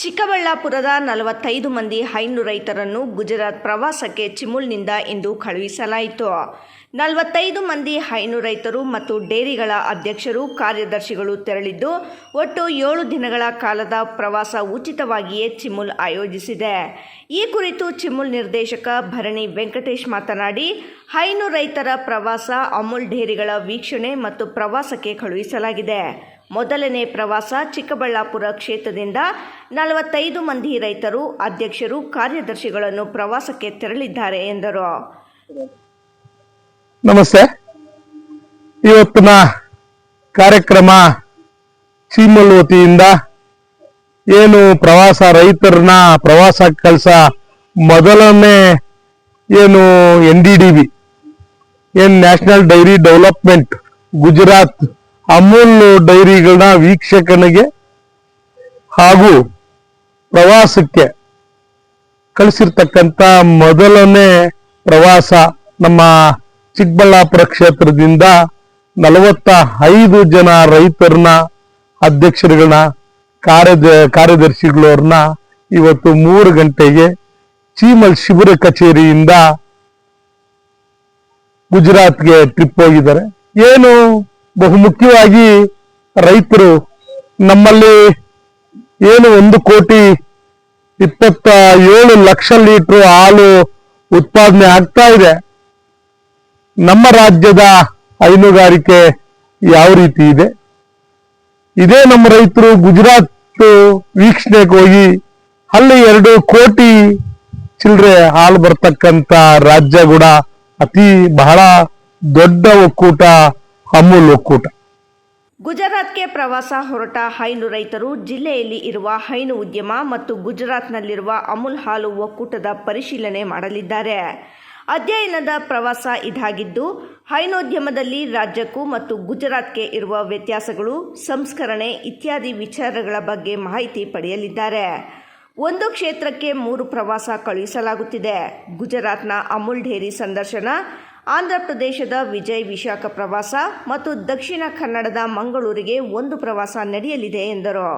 ಚಿಕ್ಕಬಳ್ಳಾಪುರದ 45 ಮಂದಿ ಹೈನು ರೈತರನ್ನು ಗುಜರಾತ್ ಪ್ರವಾಸಕ್ಕೆ ಚಿಮುಲ್ನಿಂದ ಇಂದು ಕಳುಹಿಸಲಾಯಿತು. 45 ಮಂದಿ ಹೈನು ರೈತರು ಮತ್ತು ಡೇರಿಗಳ ಅಧ್ಯಕ್ಷರು, ಕಾರ್ಯದರ್ಶಿಗಳು ತೆರಳಿದ್ದು, ಒಟ್ಟು 7 ದಿನಗಳ ಕಾಲದ ಪ್ರವಾಸ ಉಚಿತವಾಗಿಯೇ ಚಿಮುಲ್ ಆಯೋಜಿಸಿದೆ. ಈ ಕುರಿತು ಚಿಮುಲ್ ನಿರ್ದೇಶಕ ಭರಣಿ ವೆಂಕಟೇಶ್ ಮಾತನಾಡಿ, ಹೈನು ರೈತರ ಪ್ರವಾಸ, ಅಮೂಲ್ ಡೇರಿಗಳ ವೀಕ್ಷಣೆ ಮತ್ತು ಪ್ರವಾಸಕ್ಕೆ ಕಳುಹಿಸಲಾಗಿದೆ. ಮೊದಲನೇ ಪ್ರವಾಸ ಚಿಕ್ಕಬಳ್ಳಾಪುರ ಕ್ಷೇತ್ರದಿಂದ 45 ಮಂದಿ ರೈತರು, ಅಧ್ಯಕ್ಷರು, ಕಾರ್ಯದರ್ಶಿಗಳನ್ನು ಪ್ರವಾಸಕ್ಕೆ ತೆರಳಿದ್ದಾರೆ ಎಂದರು. ನಮಸ್ತೆ. ಇವತ್ತಿನ ಕಾರ್ಯಕ್ರಮ ಚಿಮುಲ್ ವತಿಯಿಂದ ಏನು ಪ್ರವಾಸ ರೈತರನ್ನ ಪ್ರವಾಸ ಕಳಿಸ ಮೊದಲನೇ ಏನು NDDB ಏನು national dairy development Gujarat Amul ಡೈರಿಗಳನ್ನ ವೀಕ್ಷಕನಿಗೆ ಹಾಗೂ ಪ್ರವಾಸಕ್ಕೆ ಕಳಿಸಿರ್ತಕ್ಕಂಥ ಮೊದಲನೇ ಪ್ರವಾಸ ನಮ್ಮ ಚಿಕ್ಕಬಳ್ಳಾಪುರ ಕ್ಷೇತ್ರದಿಂದ 45 ಜನ ರೈತರನ್ನ, ಅಧ್ಯಕ್ಷರುಗಳನ್ನ, ಕಾರ್ಯದರ್ಶಿಗಳವ್ರನ್ನ ಇವತ್ತು 3 ಗಂಟೆಗೆ ಚಿಮುಲ್ ಶಿಬಿರ ಕಚೇರಿಯಿಂದ ಗುಜರಾತ್ಗೆ ಟ್ರಿಪ್ ಹೋಗಿದ್ದಾರೆ. ಏನು ಬಹುಮುಖ್ಯವಾಗಿ ರೈತರು ನಮ್ಮಲ್ಲಿ ಏನು 1,27,00,000 ಲೀಟರ್ ಹಾಲು ಉತ್ಪಾದನೆ ಆಗ್ತಾ ಇದೆ. ನಮ್ಮ ರಾಜ್ಯದ ಹೈನುಗಾರಿಕೆ ಯಾವ ರೀತಿ ಇದೆ, ಇದೇ ನಮ್ಮ ರೈತರು ಗುಜರಾತ್ ವೀಕ್ಷಣೆಗೆ ಹೋಗಿ ಅಲ್ಲಿ 2 ಕೋಟಿ ಚಿಲ್ಲರೆ ಹಾಲು ಬರ್ತಕ್ಕಂಥ ರಾಜ್ಯ ಕೂಡ ಬಹಳ ದೊಡ್ಡ ಒಕ್ಕೂಟ ಅಮೂಲ್ ಒಕ್ಕೂಟ. ಗುಜರಾತ್ಗೆ ಪ್ರವಾಸ ಹೊರಟ ಹೈನು ರೈತರು ಜಿಲ್ಲೆಯಲ್ಲಿ ಇರುವ ಹೈನು ಉದ್ಯಮ ಮತ್ತು ಗುಜರಾತ್ನಲ್ಲಿರುವ ಅಮೂಲ್ ಹಾಲು ಒಕ್ಕೂಟದ ಪರಿಶೀಲನೆ ಮಾಡಲಿದ್ದಾರೆ. ಅಧ್ಯಯನದ ಪ್ರವಾಸ ಇದಾಗಿದ್ದು, ಹೈನೋದ್ಯಮದಲ್ಲಿ ರಾಜ್ಯಕ್ಕೂ ಮತ್ತು ಗುಜರಾತ್ಗೆ ಇರುವ ವ್ಯತ್ಯಾಸಗಳು, ಸಂಸ್ಕರಣೆ ಇತ್ಯಾದಿ ವಿಚಾರಗಳ ಬಗ್ಗೆ ಮಾಹಿತಿ ಪಡೆಯಲಿದ್ದಾರೆ. ಒಂದು ಕ್ಷೇತ್ರಕ್ಕೆ 3 ಪ್ರವಾಸ ಕಳುಹಿಸಲಾಗುತ್ತಿದೆ. ಗುಜರಾತ್ನ ಅಮೂಲ್ ಡೇರಿ ಸಂದರ್ಶನ, ಆಂಧ್ರ ಪ್ರದೇಶದ ವಿಜಯ್ ವಿಶಾಖ ಪ್ರವಾಸ ಮತ್ತು ದಕ್ಷಿಣ ಕನ್ನಡದ ಮಂಗಳೂರಿಗೆ 1 ಪ್ರವಾಸ ನಡೆಯಲಿದೆ ಎಂದರು.